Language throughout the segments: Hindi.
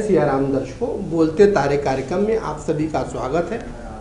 सियाराम दर्शकों, बोलते तारे कार्यक्रम में आप सभी का स्वागत है।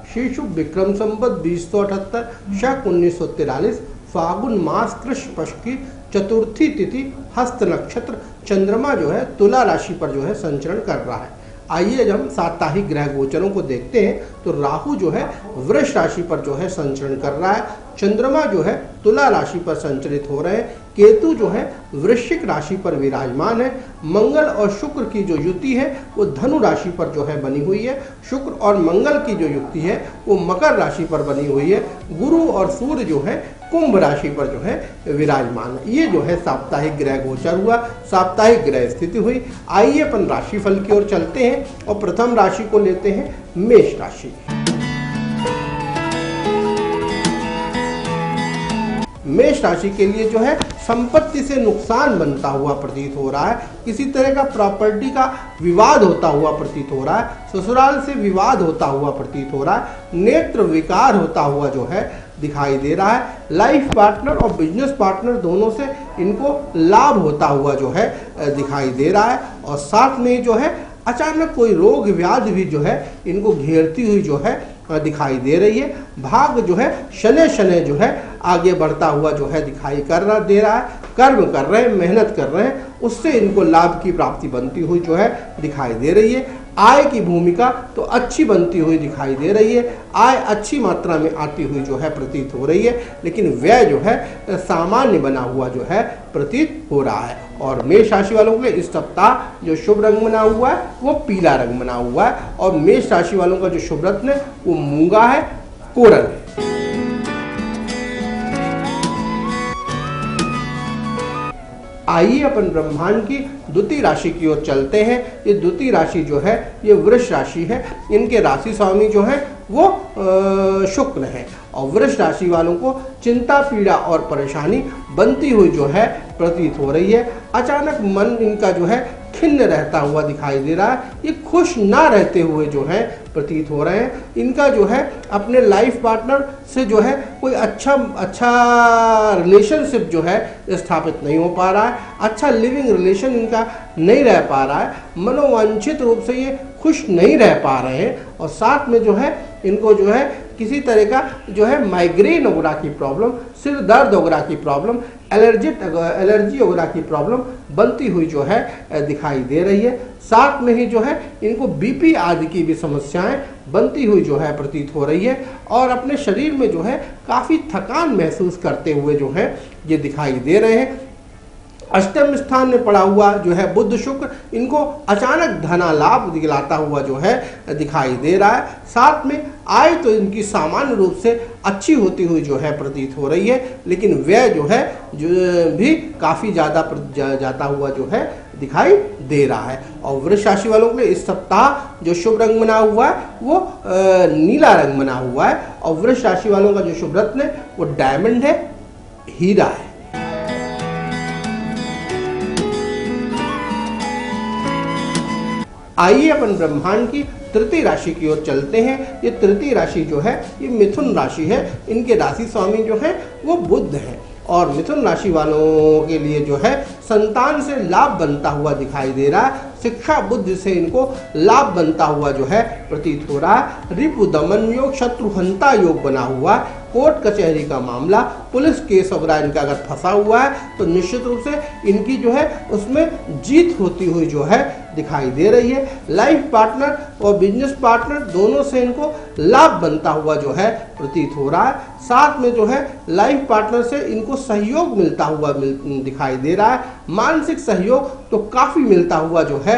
श्री शुभ विक्रम संवत 2078 शक 1943 फागुन मास कृष्ण पक्ष की चतुर्थी तिथि हस्त नक्षत्र चंद्रमा जो है तुला राशि पर जो है संचरण कर रहा है। आइए जब हम साप्ताहिक ग्रह गोचरों को देखते हैं तो राहु जो है वृष राशि पर जो है संचरण कर रहा है, चंद्रमा जो है तुला राशि पर संचरित हो रहे हैं, केतु जो है वृश्चिक राशि पर विराजमान है, मंगल और शुक्र की जो युति है वो धनु राशि पर जो है बनी हुई है, शुक्र और मंगल की जो युति है वो मकर राशि पर बनी हुई है, गुरु और सूर्य जो है कुंभ राशि पर जो है विराजमान है। ये जो है साप्ताहिक ग्रह गोचर हुआ, साप्ताहिक ग्रह स्थिति हुई। आइए अपन राशिफल की ओर चलते हैं और प्रथम राशि को लेते हैं मेष राशि। मेष राशि के लिए जो है संपत्ति से नुकसान बनता हुआ प्रतीत हो रहा है, किसी तरह का प्रॉपर्टी का विवाद होता हुआ प्रतीत हो रहा है, ससुराल से विवाद होता हुआ प्रतीत हो रहा है, नेत्र विकार होता हुआ जो है दिखाई दे रहा है। लाइफ पार्टनर और बिजनेस पार्टनर दोनों से इनको लाभ होता हुआ जो है दिखाई दे रहा है और साथ में जो है अचानक कोई रोग व्याधि भी जो है इनको घेरती हुई जो है दिखाई दे रही है। भाग जो है शनै शनै जो है आगे बढ़ता हुआ जो है दिखाई दे रहा है, कर्म कर रहे हैं, मेहनत कर रहे हैं, उससे इनको लाभ की प्राप्ति बनती हुई जो है दिखाई दे रही है। आय की भूमिका तो अच्छी बनती हुई दिखाई दे रही है, आय अच्छी मात्रा में आती हुई जो है प्रतीत हो रही है, लेकिन व्यय जो है सामान्य बना हुआ जो है प्रतीत हो रहा है। और मेष राशि वालों के लिए इस सप्ताह जो शुभ रंग बना हुआ है वो पीला रंग बना हुआ है और मेष राशि वालों का जो शुभ रत्न है वो मूंगा है, कोरल है। आइए अपन ब्रह्मांड की द्वितीय राशि की ओर चलते हैं। ये द्वितीय राशि जो है ये वृष राशि है, इनके राशि स्वामी जो है वो शुक्र है और वृष राशि वालों को चिंता पीड़ा और परेशानी बनती हुई जो है प्रतीत हो रही है। अचानक मन इनका जो है खिन्न रहता हुआ दिखाई दे रहा है, ये खुश ना रहते हुए जो है प्रतीत हो रहे हैं। इनका जो है अपने लाइफ पार्टनर से जो है कोई अच्छा रिलेशनशिप जो है स्थापित नहीं हो पा रहा है, अच्छा लिविंग रिलेशन इनका नहीं रह पा रहा है, मनोवांछित रूप से ये खुश नहीं रह पा रहे हैं और साथ में जो है इनको जो है किसी तरह का जो है माइग्रेन वगैरह की प्रॉब्लम, सिर दर्द वगैरह की प्रॉब्लम, एलर्जी वगैरह की प्रॉब्लम बनती हुई जो है दिखाई दे रही है। साथ में ही जो है इनको बीपी आदि की भी समस्याएं बनती हुई जो है प्रतीत हो रही है और अपने शरीर में जो है काफ़ी थकान महसूस करते हुए जो है ये दिखाई दे रहे हैं। अष्टम स्थान में पड़ा हुआ जो है बुध शुक्र इनको अचानक धना लाभ दिलाता हुआ जो है दिखाई दे रहा है। साथ में आय तो इनकी सामान्य रूप से अच्छी होती हुई जो है प्रतीत हो रही है, लेकिन व्यय जो है भी काफ़ी ज़्यादा जाता हुआ जो है दिखाई दे रहा है। और वृष राशि वालों के लिए इस सप्ताह जो शुभ रंग बना हुआ है वो नीला रंग बना हुआ है और वृष राशि वालों का जो शुभ रत्न है वो डायमंड है, हीरा है। आइए अपन ब्रह्मांड की तृतीय राशि की ओर चलते हैं। ये तृतीय राशि जो है ये मिथुन राशि है, इनके राशि स्वामी जो है वो बुध है और मिथुन राशि वालों के लिए जो है संतान से लाभ बनता हुआ दिखाई दे रहा है, शिक्षा बुद्धि से इनको लाभ बनता हुआ जो है प्रतीत हो रहा है। रिपु दमन योग, शत्रुहंता योग बना हुआ है, कोर्ट कचहरी का मामला, पुलिस केस वगैरह इनका अगर फंसा हुआ है तो निश्चित रूप से इनकी जो है उसमें जीत होती हुई जो है दिखाई दे रही है। लाइफ पार्टनर और बिजनेस पार्टनर दोनों से इनको लाभ बनता हुआ जो है प्रतीत हो रहा है। साथ में जो है लाइफ पार्टनर से इनको सहयोग मिलता हुआ दिखाई दे रहा है, मानसिक सहयोग तो काफ़ी मिलता हुआ जो है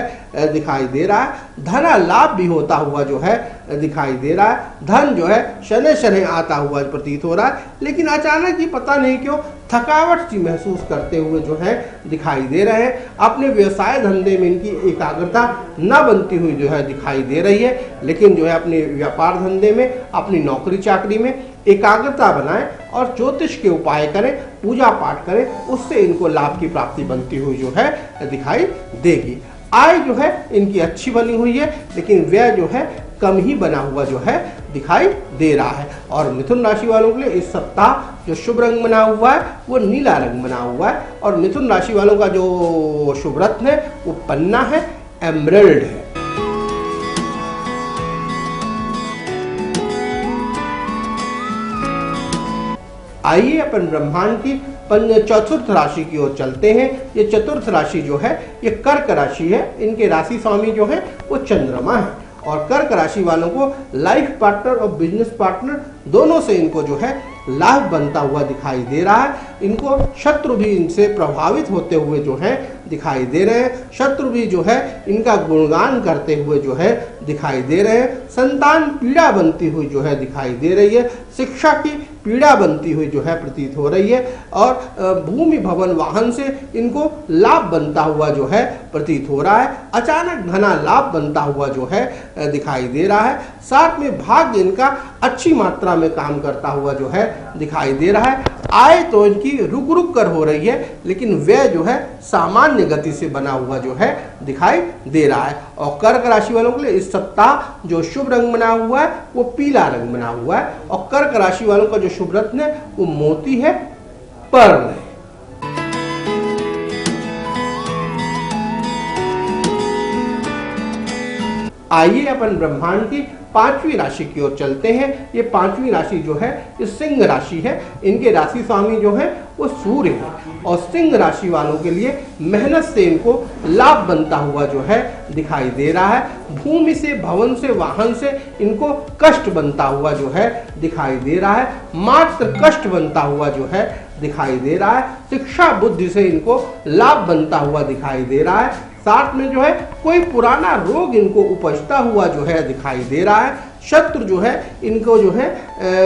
दिखाई दे रहा है। धन लाभ भी होता हुआ जो है दिखाई दे रहा है। धन जो है शनै शनै आता हुआ प्रतीत हो रहा है, लेकिन अचानक ही पता नहीं क्यों थकावट सी महसूस करते हुए जो है दिखाई दे रहे हैं। अपने व्यवसाय धंधे में इनकी एकाग्रता न बनती हुई जो है दिखाई दे रही है, लेकिन जो है अपने व्यापार धंधे में, अपनी नौकरी चाकरी में एकाग्रता बनाएं और ज्योतिष के उपाय करें, पूजा पाठ करें, उससे इनको लाभ की प्राप्ति बनती हुई जो है दिखाई देगी। आय जो है इनकी अच्छी बनी हुई है, लेकिन व्यय जो है कम ही बना हुआ जो है दिखाई दे रहा है। और मिथुन राशि वालों के लिए इस सप्ताह जो शुभ रंग बना हुआ है वो नीला रंग बना हुआ है और मिथुन राशि वालों का जो शुभ रत्न है वो पन्ना है, एमराल्ड है। आइए अपन ब्रह्मांड की चतुर्थ राशि की ओर चलते हैं। ये चतुर्थ राशि जो है ये कर्क राशि है। इनके राशि स्वामी जो है वो चंद्रमा है और कर्क राशि वालों को लाइफ पार्टनर और बिजनेस पार्टनर दोनों से इनको जो है लाभ बनता हुआ दिखाई दे रहा है। इनको शत्रु भी इनसे प्रभावित होते हुए जो है दिखाई दे रहे हैं। शत्रु भी जो है इनका गुणगान करते हुए जो है दिखाई दे रहे हैं। संतान पीड़ा बनती हुई जो है दिखाई दे रही है। शिक्षा की पीड़ा बनती हुई जो है प्रतीत हो रही है और भूमि भवन वाहन से इनको लाभ बनता हुआ जो है प्रतीत हो रहा है। अचानक घना लाभ बनता हुआ जो है दिखाई दे रहा है। साथ में भाग्य इनका अच्छी मात्रा में काम करता हुआ जो है दिखाई दे रहा है। आय तो इनकी रुक रुक कर हो रही है लेकिन व्यय जो है सामान्य गति से बना हुआ जो है दिखाई दे रहा है। और कर्क राशि वालों के लिए इस सप्ताह जो शुभ रंग बना हुआ है वो पीला रंग बना हुआ है और कर्क राशि वालों का जो शुभ रत्न है वो मोती है, पर्ल है। आइए अपन ब्रह्मांड की पांचवी राशि की ओर चलते हैं। ये पांचवी राशि जो है ये सिंह राशि है। इनके राशि स्वामी जो है वो सूर्य है और सिंह राशि वालों के लिए मेहनत से इनको लाभ बनता हुआ जो है दिखाई दे रहा है। भूमि से, भवन से, वाहन से इनको कष्ट बनता हुआ जो है दिखाई दे रहा है। मात्र कष्ट बनता हुआ जो है दिखाई दे रहा है। शिक्षा बुद्धि से इनको लाभ बनता हुआ दिखाई दे रहा है। साथ में जो है कोई पुराना रोग इनको उपजता हुआ जो है दिखाई दे रहा है। शत्रु जो है इनको जो है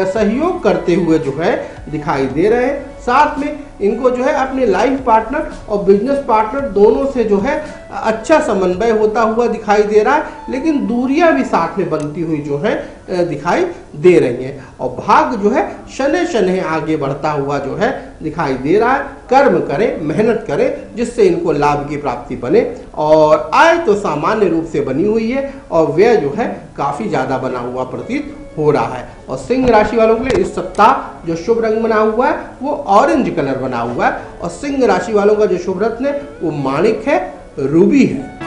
सहयोग करते हुए जो है दिखाई दे रहे हैं। साथ में इनको जो है अपने लाइफ पार्टनर और बिजनेस पार्टनर दोनों से जो है अच्छा समन्वय होता हुआ दिखाई दे रहा है लेकिन दूरियां भी साथ में बनती हुई जो है दिखाई दे रही हैं। और भाग्य जो है शनै शनै आगे बढ़ता हुआ जो है दिखाई दे रहा है। कर्म करें, मेहनत करें जिससे इनको लाभ की प्राप्ति बने और आय तो सामान्य रूप से बनी हुई है और व्यय जो है काफी ज्यादा बना हुआ प्रतीत हो रहा है। और सिंह राशि वालों के लिए इस सप्ताह जो शुभ रंग बना हुआ है वो ऑरेंज कलर बना हुआ है और सिंह राशि वालों का जो शुभ रत्न है वो माणिक है, रूबी है।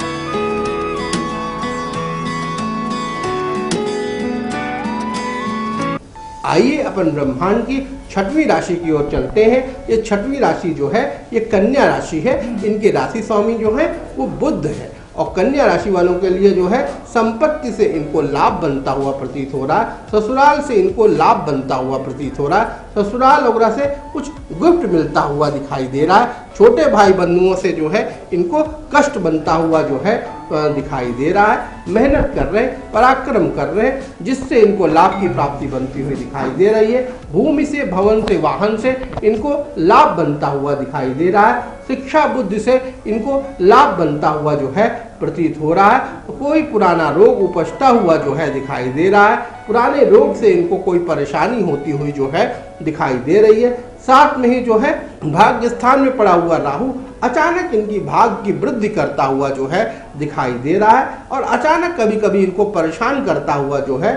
आइए अपन ब्रह्मांड की छठवीं राशि की ओर चलते हैं। ये छठवीं राशि जो है ये कन्या राशि है। इनके राशि स्वामी जो है वो बुध है और कन्या राशि वालों के लिए जो है संपत्ति से इनको लाभ बनता हुआ प्रतीत हो रहा है। ससुराल से इनको लाभ बनता हुआ प्रतीत हो रहा है। ससुराल वगैरह से कुछ गिफ्ट मिलता हुआ दिखाई दे रहा है। छोटे भाई बंधुओं से जो है इनको कष्ट बनता हुआ जो है दिखाई दे रहा है। मेहनत कर रहे हैं, पराक्रम कर रहे हैं जिससे इनको लाभ की प्राप्ति बनती हुई दिखाई दे रही है। भूमि से, भवन से, वाहन से इनको लाभ बनता हुआ दिखाई दे रहा है। शिक्षा बुद्धि से इनको लाभ बनता हुआ जो है प्रतीत हो रहा है। कोई पुराना रोग उपजता हुआ जो है दिखाई दे रहा है। पुराने रोग से इनको कोई परेशानी होती हुई जो है दिखाई दे रही है। साथ में ही जो है भाग्य स्थान में पड़ा हुआ राहु अचानक इनकी भाग्य की वृद्धि करता हुआ जो है दिखाई दे रहा है और अचानक कभी कभी इनको परेशान करता हुआ जो है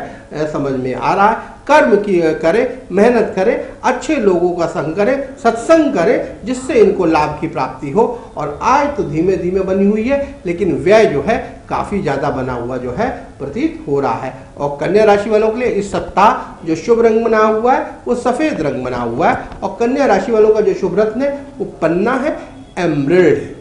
समझ में आ रहा है। कर्म की करें, मेहनत करें, अच्छे लोगों का संग करें, सत्संग करें जिससे इनको लाभ की प्राप्ति हो और आय तो धीमे धीमे बनी हुई है लेकिन व्यय जो है काफी ज्यादा बना हुआ जो है प्रतीत हो रहा है। और कन्या राशि वालों के लिए इस सप्ताह जो शुभ रंग बना हुआ है वो सफेद रंग बना हुआ है और कन्या राशि वालों का जो शुभ रत्न है वो पन्ना है, एमराल्ड है।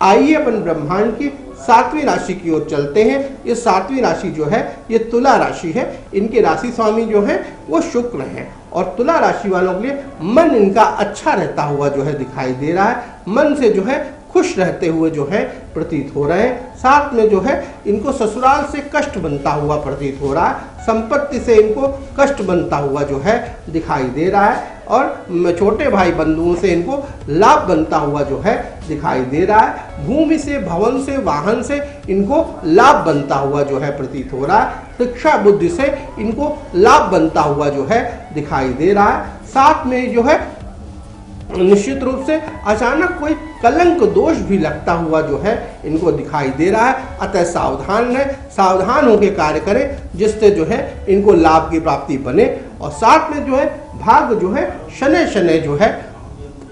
आइए अपन ब्रह्मांड की सातवीं राशि की ओर चलते हैं। ये सातवीं राशि जो है ये तुला राशि है। इनके राशि स्वामी जो है वो शुक्र है और तुला राशि वालों के लिए मन इनका अच्छा रहता हुआ जो है दिखाई दे रहा है। मन से जो है खुश रहते हुए जो है प्रतीत हो रहे हैं। साथ में जो है इनको ससुराल से कष्ट बनता हुआ प्रतीत हो रहा है। संपत्ति से इनको कष्ट बनता हुआ जो है दिखाई दे रहा है और छोटे भाई बंधुओं से इनको लाभ बनता हुआ जो है दिखाई दे रहा है। भूमि से, भवन से, वाहन से इनको लाभ बनता हुआ जो है प्रतीत हो रहा है। शिक्षा बुद्धि से इनको लाभ बनता हुआ जो है दिखाई दे रहा है। साथ में जो है निश्चित रूप से अचानक कोई कलंक दोष भी लगता हुआ जो है इनको दिखाई दे रहा है। अतः सावधान रहें, सावधान होकर कार्य करें जिससे जो है इनको लाभ की प्राप्ति बने। और साथ में जो है भाग्य जो है शनै शनै जो है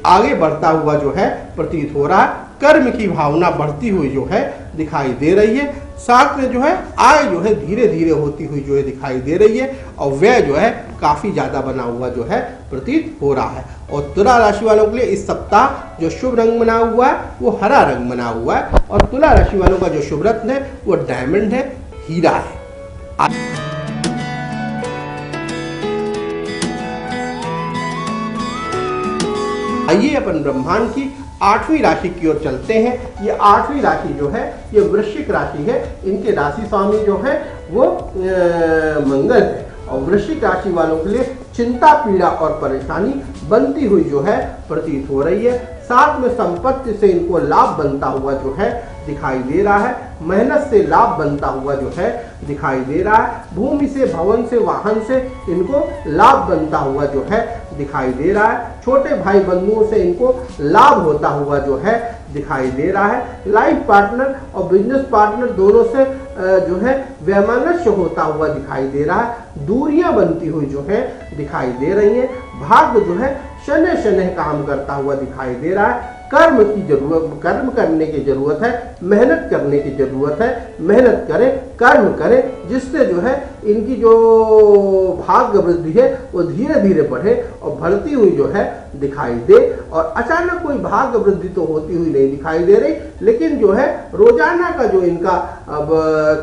आगे बढ़ता हुआ जो है प्रतीत हो रहा है। कर्म की भावना बढ़ती हुई जो है दिखाई दे रही है। साथ में जो है आय जो है धीरे धीरे होती हुई जो है दिखाई दे रही है और व्यय जो है काफ़ी ज़्यादा बना हुआ जो है प्रतीत हो रहा है। और तुला राशि वालों के लिए इस सप्ताह जो शुभ रंग बना हुआ है वो हरा रंग बना हुआ है और तुला राशि वालों का जो शुभ रत्न है वो डायमंड है, हीरा है। आइए अपन ब्रह्मांड की 8वीं राशि की ओर चलते हैं। ये 8वीं राशि जो है ये वृश्चिक राशि है। इनके राशि स्वामी जो है वो मंगल है और वृश्चिक राशि वालों के लिए चिंता, पीड़ा और परेशानी बनती हुई जो है प्रतीत हो रही है। साथ में संपत्ति से इनको लाभ बनता हुआ जो है दिखाई दे रहा है। मेहनत से लाभ बनता हुआ जो है दिखाई दे रहा है। भूमि से, भवन से, वाहन से इनको लाभ बनता हुआ जो है दिखाई दे रहा है। छोटे भाई बंधुओं से इनको लाभ होता हुआ जो है दिखाई दे रहा है। लाइफ पार्टनर और बिजनेस पार्टनर दोनों से जो है वैमनस्य होता हुआ दिखाई दे रहा है। दूरियां बनती हुई जो है दिखाई दे रही हैं। भाग्य जो है शनैः शनैः काम करता हुआ दिखाई दे रहा है। कर्म की जरूरत, कर्म करने की जरूरत है, मेहनत करने की जरूरत है। मेहनत करें, कर्म करें, जिससे जो है इनकी जो भाग्य वृद्धि है वो धीरे धीरे बढ़े और बढ़ती हुई जो है दिखाई दे। और अचानक कोई भाग्य वृद्धि तो होती हुई नहीं दिखाई दे रही, लेकिन जो है रोजाना का जो इनका अब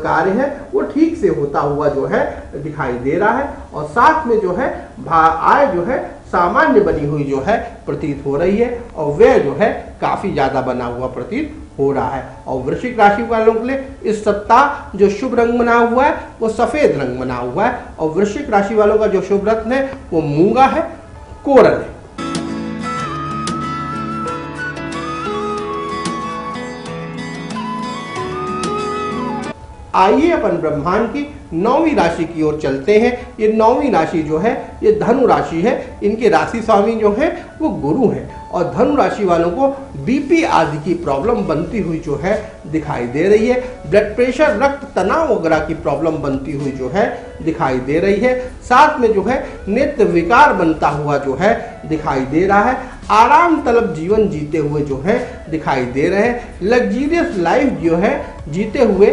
कार्य है वो ठीक से होता हुआ जो है दिखाई दे रहा है। और साथ में जो है आय जो है सामान्य बनी हुई जो है प्रतीत हो रही है और व्यय जो है काफी ज्यादा बना हुआ प्रतीत हो रहा है। और वृश्चिक राशि वालों के लिए इस सप्ताह जो शुभ रंग बना हुआ है वो सफेद रंग बना हुआ है और वृश्चिक राशि वालों का जो शुभ रत्न है वो मूंगा है, कोरल है। आइए अपन ब्रह्मांड की 9वीं राशि की ओर चलते हैं। ये 9वीं राशि जो है ये धनु राशि है। इनके राशि स्वामी जो है वो गुरु हैं और धनु राशि वालों को बीपी आदि की प्रॉब्लम बनती हुई जो है दिखाई दे रही है। ब्लड प्रेशर, रक्त तनाव वगैरह की प्रॉब्लम बनती हुई जो है दिखाई दे रही है। साथ में जो है नेत्र विकार बनता हुआ जो है दिखाई दे रहा है। आराम तलब जीवन जीते हुए जो है दिखाई दे रहे हैं। लग्जरियस लाइफ जो है जीते हुए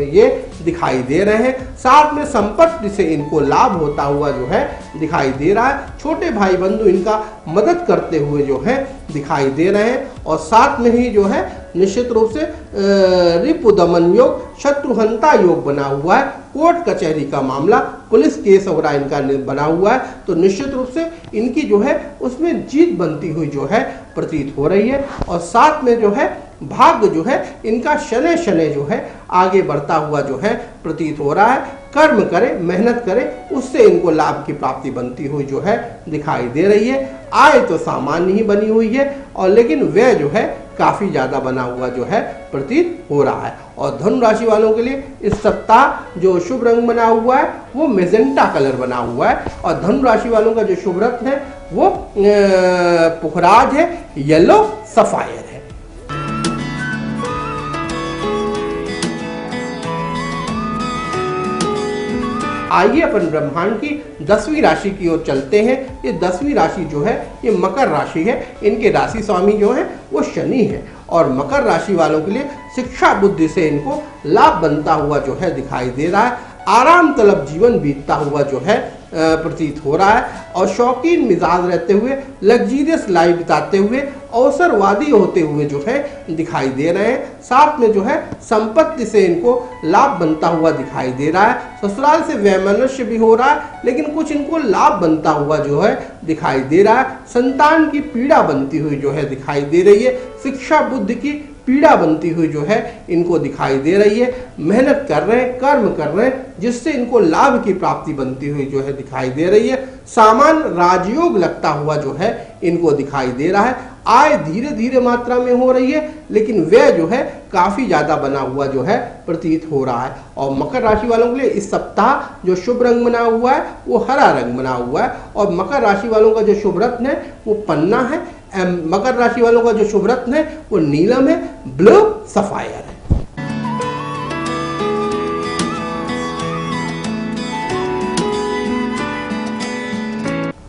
ये दिखाई दे रहे हैं। साथ में संपत्ति से इनको लाभ होता हुआ जो है दिखाई दे रहा है। छोटे भाई बंधु इनका मदद करते हुए जो है दिखाई दे रहे हैं। और साथ में ही जो है निश्चित रूप से रिपुदमन योग, शत्रुहंता योग बना हुआ है। कोर्ट कचहरी का मामला, पुलिस केस वगैरह इनका बना हुआ है, तो निश्चित रूप से इनकी जो है उसमें जीत बनती हुई जो है प्रतीत हो रही है। और साथ में जो है भाग्य जो है इनका शनैः शनैः जो है आगे बढ़ता हुआ जो है प्रतीत हो रहा है। कर्म करें, मेहनत करें, उससे इनको लाभ की प्राप्ति बनती हुई जो है दिखाई दे रही है। आय तो सामान्य ही बनी हुई है और लेकिन व्यय जो है काफी ज्यादा बना हुआ जो है प्रतीत हो रहा है। और धनु राशि वालों के लिए इस सप्ताह जो शुभ रंग बना हुआ है वो मेजेंटा कलर बना हुआ है और धनु राशि वालों का जो शुभ रत्न है वो पुखराज है, येलो सफायर है। आइए अपन ब्रह्मांड की 10वीं राशि की ओर चलते हैं। ये 10वीं राशि जो है ये मकर राशि है। इनके राशि स्वामी जो है वो शनि है और मकर राशि वालों के लिए शिक्षा बुद्धि से इनको लाभ बनता हुआ जो है दिखाई दे रहा है। आराम तलब जीवन बीतता हुआ जो है प्रतीत हो रहा है और शौकीन मिजाज रहते हुए, लग्जरियस लाइफ बिताते हुए, अवसरवादी होते हुए जो है दिखाई दे रहे हैं। साथ में जो है संपत्ति से इनको लाभ बनता हुआ दिखाई दे रहा है। ससुराल से वैमनस्य भी हो रहा है, लेकिन कुछ इनको लाभ बनता हुआ जो है दिखाई दे रहा है। संतान की पीड़ा बनती हुई जो है दिखाई दे रही है। शिक्षा बुद्धि की पीड़ा बनती हुई जो है इनको दिखाई दे रही है। मेहनत कर रहे हैं, कर्म कर रहे हैं, जिससे इनको लाभ की प्राप्ति बनती हुई जो है दिखाई दे रही है। सामान्य राजयोग लगता हुआ जो है इनको दिखाई दे रहा है। आय धीरे धीरे मात्रा में हो रही है, लेकिन व्यय जो है काफी ज्यादा बना हुआ जो है प्रतीत हो रहा है। और मकर राशि वालों के लिए इस सप्ताह जो शुभ रंग बना हुआ है वो हरा रंग बना हुआ है और मकर राशि वालों का जो शुभ रत्न है वो पन्ना है। मकर राशि वालों का जो शुभ रत्न है वो नीलम है, ब्लू सफायर है।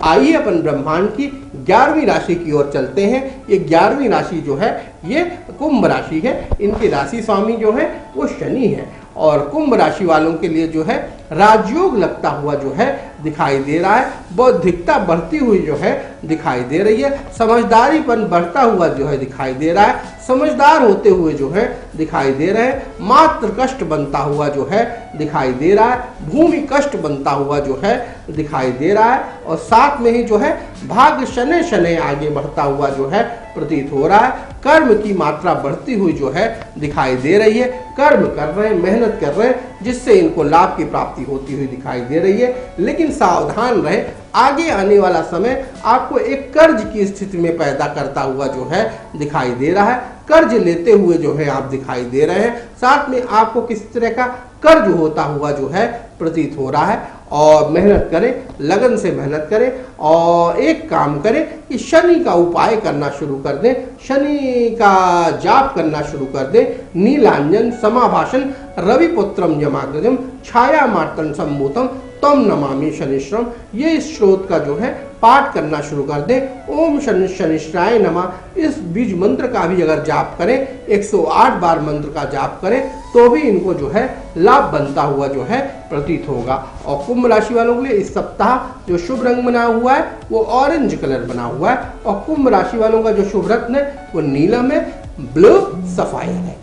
आइए अपन ब्रह्मांड की 11वीं राशि की ओर चलते हैं। ये 11वीं राशि जो है ये कुंभ राशि है। इनके राशि स्वामी जो है वो शनि है और कुंभ राशि वालों के लिए जो है राजयोग लगता हुआ जो है दिखाई दे रहा है। बौद्धिकता बढ़ती हुई जो है दिखाई दे रही है। समझदारीपन बढ़ता हुआ जो है दिखाई दे रहा है। समझदार होते हुए जो है दिखाई दे रहे हैं। मात्र कष्ट बनता हुआ जो है दिखाई दे रहा है। भूमि कष्ट बनता हुआ जो है दिखाई दे रहा है और साथ में ही जो है भाग्य शनै शनै आगे बढ़ता हुआ जो है प्रतीत हो रहा है। कर्म की मात्रा बढ़ती हुई जो है दिखाई दे रही है। कर्म कर रहे हैं, मेहनत कर रहे हैं, जिससे इनको लाभ की प्राप्ति होती हुई दिखाई दे रही है। लेकिन सावधान रहे, आगे आने वाला समय आपको एक कर्ज की स्थिति में पैदा करता हुआ जो है दिखाई दे रहा है। कर्ज लेते हुए जो है आप दिखाई दे रहे हैं। साथ में आपको किस तरह का कर्ज होता हुआ जो है प्रतीत हो रहा है। और मेहनत करें, लगन से मेहनत करें और एक काम करें कि शनि का उपाय करना शुरू कर दें, शनि का जाप करना शुरू कर दें। नीलांजन समाभाषण रविपुत्रम यमाग्रजम छाया मार्तन सम्भूतम तम नमामि शनिश्रम, ये इस श्लोक का जो है पाठ करना शुरू कर दें। ओम शनि शनिश्राय नमः, इस बीज मंत्र का भी अगर जाप करें, 108 बार मंत्र का जाप करें तो भी इनको जो है लाभ बनता हुआ जो है प्रतीत होगा। और कुंभ राशि वालों के लिए इस सप्ताह जो शुभ रंग बना हुआ है वो ऑरेंज कलर बना हुआ है और कुंभ राशि वालों का जो शुभ रत्न है वो नीलम है, ब्लू सफायर है।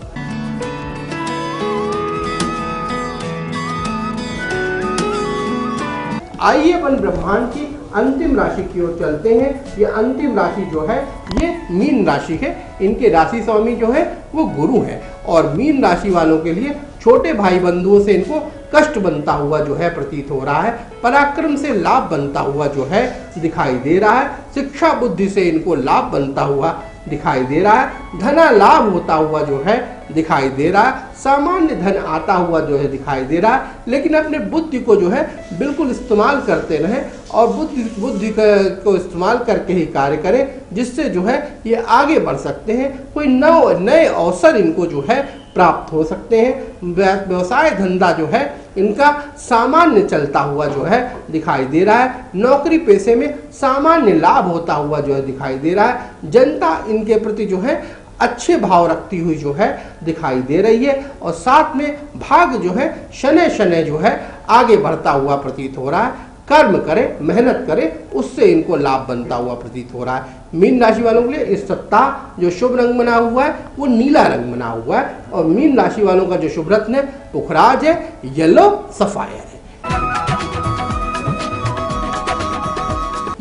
आइए अपन ब्रह्मांड की अंतिम राशि की ओर चलते हैं। ये अंतिम राशि जो है ये मीन राशि है। इनके राशि स्वामी जो है वो गुरु है और मीन राशि वालों के लिए छोटे भाई बंधुओं से इनको कष्ट बनता हुआ जो है प्रतीत हो रहा है। पराक्रम से लाभ बनता हुआ जो है दिखाई दे रहा है। शिक्षा बुद्धि से इनको लाभ बनता हुआ दिखाई दे रहा है। धना लाभ होता हुआ जो है दिखाई दे रहा है। सामान्य धन आता हुआ जो है दिखाई दे रहा है। लेकिन अपने बुद्धि को जो है बिल्कुल इस्तेमाल करते रहें और बुद्धि को इस्तेमाल करके ही कार्य करें, जिससे जो है ये आगे बढ़ सकते हैं। कोई नए अवसर इनको जो है प्राप्त हो सकते हैं। व्यवसाय धंधा जो है इनका सामान्य चलता हुआ जो है दिखाई दे रहा है। नौकरी पेशे में सामान्य लाभ होता हुआ जो है दिखाई दे रहा है। जनता इनके प्रति जो है अच्छे भाव रखती हुई जो है दिखाई दे रही है और साथ में भाग्य जो है शनै शनै जो है आगे बढ़ता हुआ प्रतीत हो रहा है। कर्म करें, मेहनत करें, उससे इनको लाभ बनता हुआ प्रतीत हो रहा है। मीन राशि वालों के लिए इस सप्ताह जो शुभ रंग बना हुआ है वो नीला रंग बना हुआ है और मीन राशि वालों का जो शुभ रत्न है पुखराज है, येलो सफायर है।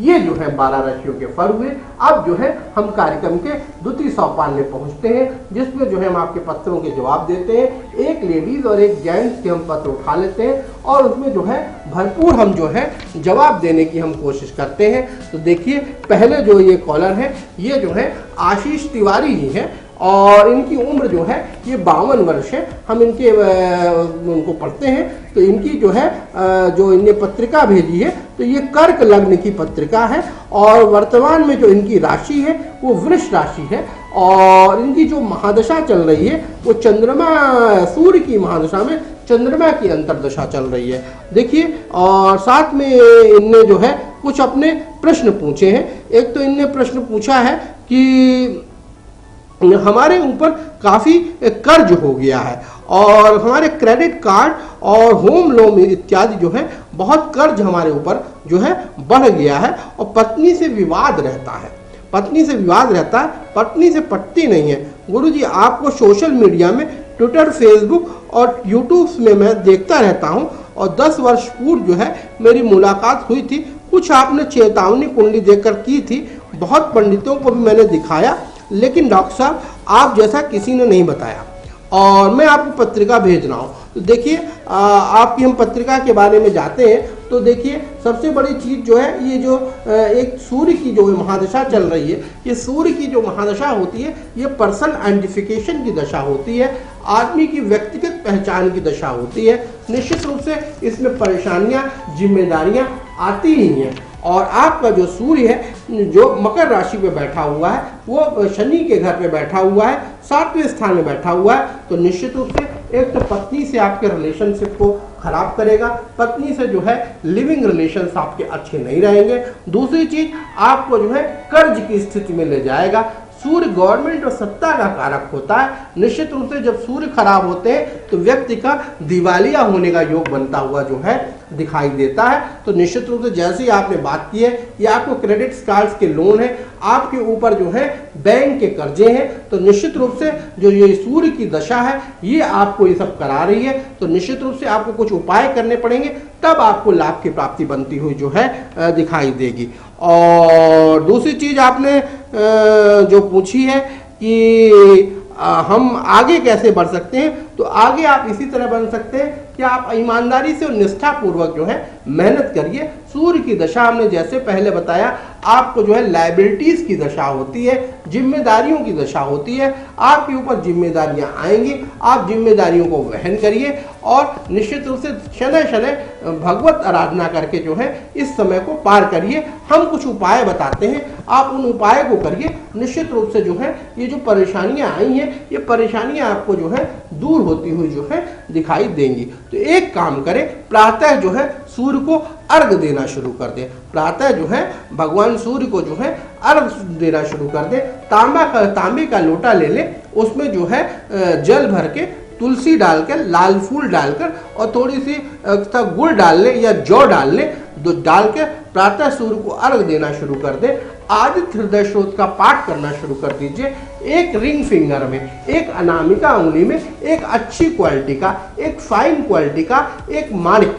ये जो है 12 राशियों के फल हुए। अब जो है हम कार्यक्रम के द्वितीय सोपान में पहुंचते हैं, जिसमें जो है हम आपके पत्रों के जवाब देते हैं। एक लेडीज और एक जेंट्स के हम पत्र उठा लेते हैं और उसमें जो है भरपूर हम जो है जवाब देने की हम कोशिश करते हैं। तो देखिए पहले जो ये कॉलर है ये जो है आशीष तिवारी जी हैं और इनकी उम्र जो है ये 52 वर्ष है। हम उनको पढ़ते हैं तो इनकी जो है जो इनने पत्रिका भेजी है तो ये कर्क लग्न की पत्रिका है और वर्तमान में जो इनकी राशि है वो वृष राशि है और इनकी जो महादशा चल रही है वो चंद्रमा सूर्य की महादशा में चंद्रमा की अंतर्दशा चल रही है। देखिए और साथ में इनने जो है कुछ अपने प्रश्न पूछे हैं। एक तो इनने प्रश्न पूछा है कि हमारे ऊपर काफ़ी कर्ज हो गया है और हमारे क्रेडिट कार्ड और होम लोन इत्यादि जो है बहुत कर्ज हमारे ऊपर जो है बढ़ गया है और पत्नी से विवाद रहता है। पत्नी से विवाद रहता है, पत्नी से पटती नहीं है। गुरुजी आपको सोशल मीडिया में ट्विटर, फेसबुक और यूट्यूब में मैं देखता रहता हूं और 10 वर्ष पूर्व जो है मेरी मुलाकात हुई थी। कुछ आपने चेतावनी कुंडली देकर की थी, बहुत पंडितों को भी मैंने दिखाया, लेकिन डॉक्टर साहब आप जैसा किसी ने नहीं बताया और मैं आपको पत्रिका भेज रहा हूँ। तो देखिए आपकी हम पत्रिका के बारे में जाते हैं तो देखिए सबसे बड़ी चीज़ जो है ये जो एक सूर्य की जो महादशा चल रही है, ये सूर्य की जो महादशा होती है ये पर्सन आइडेंटिफिकेशन की दशा होती है, आदमी की व्यक्तिगत पहचान की दशा होती है। निश्चित रूप से इसमें परेशानियां, जिम्मेदारियां आती ही हैं और आपका जो सूर्य है जो मकर राशि पे बैठा हुआ है वो शनि के घर पे बैठा हुआ है, 7वें स्थान में बैठा हुआ है। तो निश्चित रूप से एक तो पत्नी से आपके रिलेशनशिप को खराब करेगा, पत्नी से जो है लिविंग रिलेशंस आपके अच्छे नहीं रहेंगे। दूसरी चीज, आपको जो है कर्ज की स्थिति में ले जाएगा। सूर्य गवर्नमेंट और सत्ता का कारक होता है। निश्चित रूप से जब सूर्य खराब होते हैं तो व्यक्ति का दिवालिया होने का योग बनता हुआ जो है दिखाई देता है। तो निश्चित रूप से जैसे ही आपने बात की है, ये आपको क्रेडिट कार्ड्स के लोन है, आपके ऊपर जो है बैंक के कर्जे हैं, तो निश्चित रूप से जो ये सूर्य की दशा है ये आपको ये सब करा रही है। तो निश्चित रूप से आपको कुछ उपाय करने पड़ेंगे, तब आपको लाभ की प्राप्ति बनती हुई जो है दिखाई देगी। और दूसरी चीज आपने जो पूछी है कि हम आगे कैसे बढ़ सकते हैं, तो आगे आप इसी तरह बढ़ सकते हैं कि आप ईमानदारी से और निष्ठापूर्वक जो है मेहनत करिए। सूर्य की दशा हमने जैसे पहले बताया, आपको जो है लायबिलिटीज की दशा होती है, जिम्मेदारियों की दशा होती है, आपके ऊपर जिम्मेदारियां आएंगी, आप जिम्मेदारियों को वहन करिए और निश्चित रूप से शनय शनय भगवत आराधना करके जो है इस समय को पार करिए। हम कुछ उपाय बताते हैं, आप उन उपाय को करिए। निश्चित रूप से जो है ये जो परेशानियां आई हैं, ये परेशानियां आपको जो है दूर होती हुई जो है दिखाई देंगी। तो एक काम करें, प्रातः जो है सूर्य को अर्घ देना शुरू कर दें। प्रातः जो है भगवान सूर्य को जो है अर्घ देना शुरू कर दें। तांबे का लोटा ले लें, उसमें जो है जल भर के तुलसी डालकर, लाल फूल डालकर और थोड़ी सी गुड़ डाल लें या जौ डाल लें, डाल के प्रातः सूर्य को अर्घ देना शुरू कर दें। आदित्य हृदय स्रोत का पाठ करना शुरू कर दीजिए। एक रिंग फिंगर में, एक अनामिका उंगली में एक अच्छी क्वालिटी का, एक फाइन क्वालिटी का एक माणिक,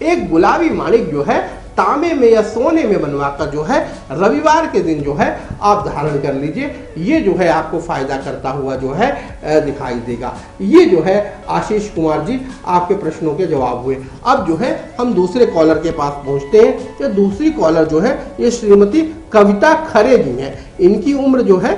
एक गुलाबी माणिक जो है तांबे में या सोने में बनवाकर जो है रविवार के दिन जो है आप धारण कर लीजिए। ये जो है आपको फायदा करता हुआ जो है दिखाई देगा। ये जो है आशीष कुमार जी आपके प्रश्नों के जवाब हुए। अब जो है हम दूसरे कॉलर के पास पहुंचते हैं। ये दूसरी कॉलर जो है ये श्रीमती कविता खरे जी हैं। इनकी उम्र जो है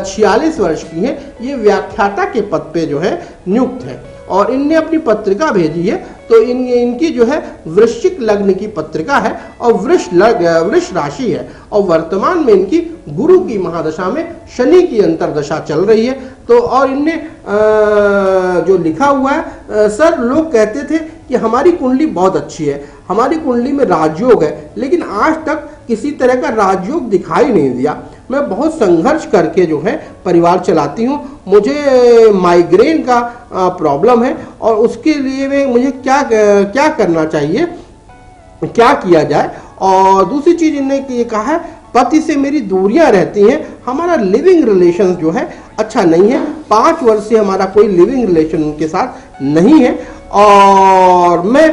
46 वर्ष की है। ये व्याख्याता के पद पे जो है नियुक्त है और इनने अपनी पत्रिका भेजी है। तो इनकी जो है वृश्चिक लग्न की पत्रिका है और वृष राशि है और वर्तमान में इनकी गुरु की महादशा में शनि की अंतरदशा चल रही है। तो और इनने जो लिखा हुआ है, सर लोग कहते थे कि हमारी कुंडली बहुत अच्छी है, हमारी कुंडली में राजयोग है, लेकिन आज तक किसी तरह का राजयोग दिखाई नहीं दिया। मैं बहुत संघर्ष करके जो है परिवार चलाती हूँ। मुझे माइग्रेन का प्रॉब्लम है और उसके लिए मुझे क्या करना चाहिए, क्या किया जाए। और दूसरी चीज इन्होंने ये कहा है, पति से मेरी दूरियां रहती हैं, हमारा लिविंग रिलेशन जो है अच्छा नहीं है। 5 वर्ष से हमारा कोई लिविंग रिलेशन उनके साथ नहीं है और मैं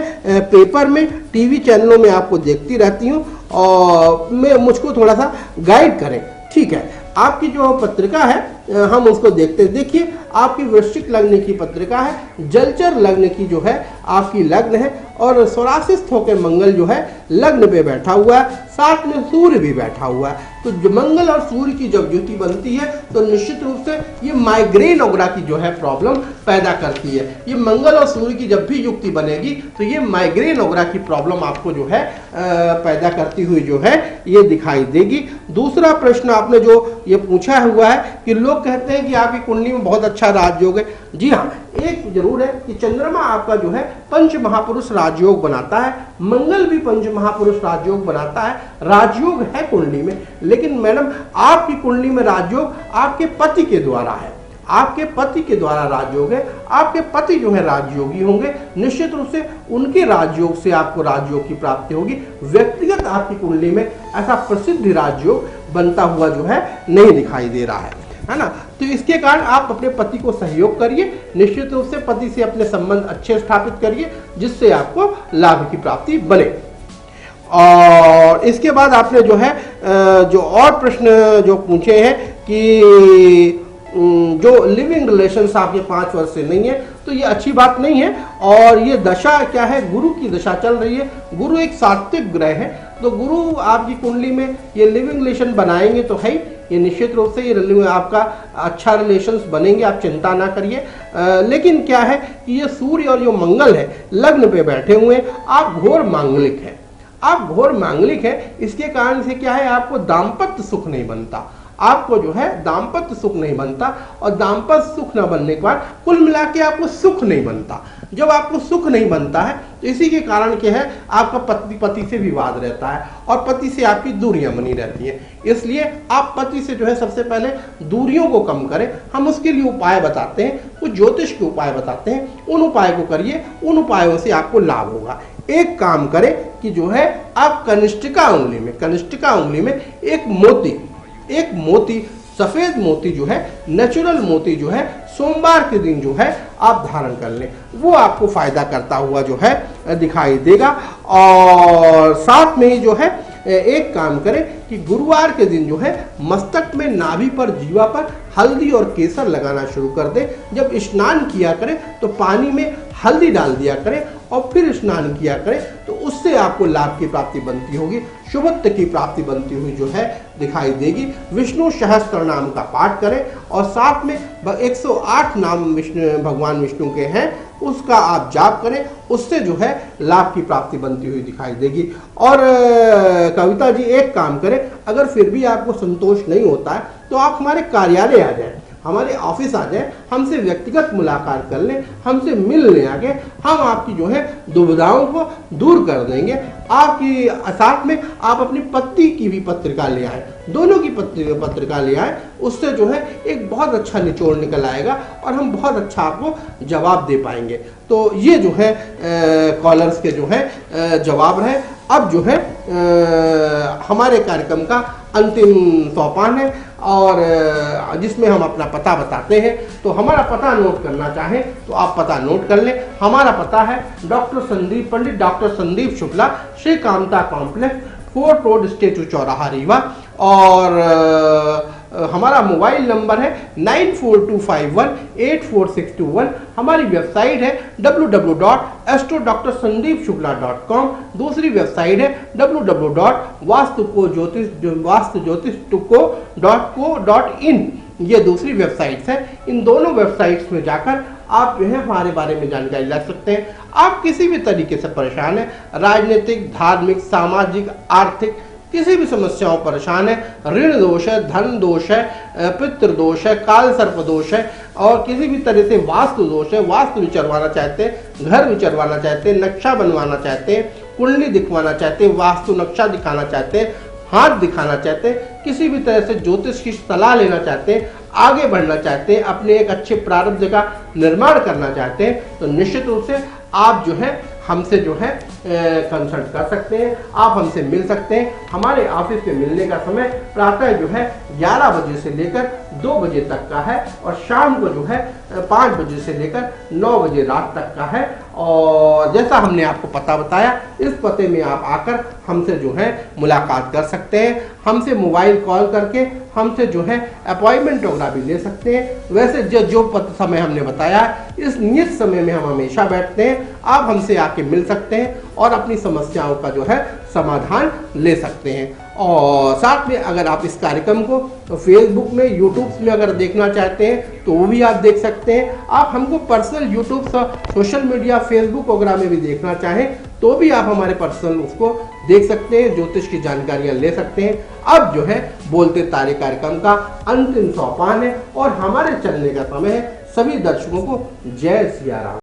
पेपर में, टीवी चैनलों में आपको देखती रहती हूँ और मुझको थोड़ा सा गाइड करें। ठीक है, आपकी जो पत्रिका है हम उसको देखते हैं। देखिए आपकी वृश्चिक लग्न की पत्रिका है, जलचर लग्न की जो है आपकी लग्न है और स्वराशिस्थ होकर मंगल जो है लग्न पे बैठा हुआ है, साथ में सूर्य भी बैठा हुआ है। तो जो मंगल और सूर्य की जब युति बनती है तो निश्चित रूप से ये माइग्रेन वगैरह की जो है प्रॉब्लम पैदा करती है। ये मंगल और सूर्य की जब भी युक्ति बनेगी तो ये माइग्रेन वगैरह की प्रॉब्लम आपको जो है पैदा करती हुई जो है ये दिखाई देगी। दूसरा प्रश्न आपने जो ये पूछा हुआ है कि लोग कहते हैं कि आपकी कुंडली में बहुत अच्छा राजयोग है। जी हाँ, एक जरूर है कि चंद्रमा आपका जो है पंच महापुरुष राजयोग बनाता है, मंगल भी पंच महापुरुष राजयोग बनाता है। राजयोग है कुंडली में, लेकिन मैडम आपकी कुंडली में राजयोग आपके पति के द्वारा है, आपके पति के द्वारा राजयोग है। आपके पति जो है राजयोगी होंगे, निश्चित रूप से उनके राजयोग से आपको राजयोग की प्राप्ति होगी। व्यक्तिगत आपकी कुंडली में ऐसा प्रसिद्ध राजयोग बनता हुआ जो है नहीं दिखाई दे रहा है ना। तो इसके कारण आप अपने पति को सहयोग करिए, निश्चित रूप से पति से अपने संबंध अच्छे स्थापित करिए जिससे आपको लाभ की प्राप्ति बने। और इसके बाद आपने जो है जो और प्रश्न जो पूछे हैं कि जो लिविंग रिलेशंस आपके 5 वर्ष से नहीं है, तो ये अच्छी बात नहीं है। और ये दशा क्या है, गुरु की दशा चल रही है। गुरु एक सात्विक ग्रह है, तो गुरु आपकी कुंडली में ये लिविंग रिलेशन बनाएंगे तो है, ये निश्चित रूप से ये आपका अच्छा रिलेशंस बनेंगे, आप चिंता ना करिए। लेकिन क्या है कि ये सूर्य और जो मंगल है लग्न पे बैठे हुए हैं, आप घोर मांगलिक हैं, आप घोर मांगलिक है। इसके कारण से क्या है, आपको दाम्पत्य सुख नहीं बनता, आपको जो है दाम्पत्य सुख नहीं बनता, और दाम्पत्य सुख न बनने के बाद कुल मिला के आपको सुख नहीं बनता। जब आपको सुख नहीं बनता है तो इसी के कारण क्या है, आपका पति से विवाद रहता है और पति से आपकी दूरियां बनी रहती हैं। इसलिए आप पति से जो है सबसे पहले दूरियों को कम करें। हम उसके लिए उपाय बताते हैं, कुछ ज्योतिष के उपाय बताते हैं, उन उपाय को करिए, उन उपायों से आपको लाभ होगा। एक काम करें कि जो है आप कनिष्ठिका उंगली में एक मोती सफेद मोती जो है, नेचुरल मोती जो है, सोमवार के दिन जो है आप धारण कर लें, वो आपको फायदा करता हुआ जो है दिखाई देगा। और साथ में ही जो है एक काम करें कि गुरुवार के दिन जो है मस्तक में, नाभि पर, जीवा पर हल्दी और केसर लगाना शुरू कर दें। जब स्नान किया करें तो पानी में हल्दी डाल दिया करें और फिर स्नान किया करें, तो उससे आपको लाभ की प्राप्ति बनती होगी, शुभत्व की प्राप्ति बनती हुई जो है दिखाई देगी। विष्णु सहस्त्र नाम का पाठ करें और साथ में 108 नाम भगवान विष्णु के हैं, उसका आप जाप करें, उससे जो है लाभ की प्राप्ति बनती हुई दिखाई देगी। और कविता जी एक काम करें, अगर फिर भी आपको संतोष नहीं होता है तो आप हमारे कार्यालय आ जाएं, हमारे ऑफिस आ जाए, हमसे व्यक्तिगत मुलाकात कर लें, हमसे मिल लें आके, हम आपकी जो है दुविधाओं को दूर कर देंगे। आपकी साथ में आप अपनी पत्नी की भी पत्रिका ले आए, दोनों की पत्रिका ले आए, उससे जो है एक बहुत अच्छा निचोड़ निकल आएगा और हम बहुत अच्छा आपको जवाब दे पाएंगे। तो ये जो है कॉलर्स के जो है जवाब रहे। अब जो है हमारे कार्यक्रम का अंतिम सोपान है और जिसमें हम अपना पता बताते हैं। तो हमारा पता नोट करना चाहें तो आप पता नोट कर लें। हमारा पता है Pandit doctor Sandeep Shukla, Shri Kamta complex, fort road, statue चौराहा, रीवा। और हमारा मोबाइल नंबर है 9425184621। हमारी वेबसाइट है www.astrodrsandeepshukla.com। दूसरी वेबसाइट है www.वास्तुज्योतिष.co.in। ये दूसरी वेबसाइट्स है। इन दोनों वेबसाइट्स में जाकर आप जो है हमारे बारे में जानकारी ले सकते हैं। आप किसी भी तरीके से परेशान है, राजनीतिक, धार्मिक, सामाजिक, आर्थिक, किसी भी समस्याओं परेशान है, ऋण दोष है, धन दोष है, पितृ दोष है, काल सर्प दोष है, और किसी भी तरह से वास्तु दोष है, वास्तु विचरवाना चाहते हैं, घर विचरवाना चाहते हैं, नक्शा बनवाना चाहते हैं, कुंडली दिखवाना चाहते हैं, वास्तु नक्शा दिखाना चाहते हैं, हाथ दिखाना चाहते हैं, किसी भी तरह से ज्योतिष की सलाह लेना चाहते हैं, आगे बढ़ना चाहते हैं, अपने एक अच्छे प्रारब्ध का निर्माण करना चाहते हैं, तो निश्चित रूप से आप जो है हमसे जो है कंसल्ट कर सकते हैं, आप हमसे मिल सकते हैं। हमारे ऑफिस में मिलने का समय प्रातः जो है 11 बजे से लेकर 2 बजे तक का है और शाम को जो है 5 बजे से लेकर 9 बजे रात तक का है। और जैसा हमने आपको पता बताया, इस पते में आप आकर हमसे जो है मुलाकात कर सकते हैं, हमसे मोबाइल कॉल करके हमसे जो है अपॉइंटमेंट वगैरह भी ले सकते हैं। वैसे जो समय हमने बताया, इस नियत समय में हम हमेशा बैठते हैं, आप हमसे आके मिल सकते हैं और अपनी समस्याओं का जो है समाधान ले सकते हैं। और साथ में अगर आप इस कार्यक्रम को तो फेसबुक में, यूट्यूब में अगर देखना चाहते हैं तो वो भी आप देख सकते हैं। आप हमको personal YouTube, social media, Facebook वगैरह में भी देखना चाहें तो भी आप हमारे पर्सनल उसको देख सकते हैं, ज्योतिष की जानकारियां ले सकते हैं। अब जो है बोलते तारे कार्यक्रम का अंतिम सोपान है और हमारे चलने का समय है। सभी दर्शकों को जय सिया राम।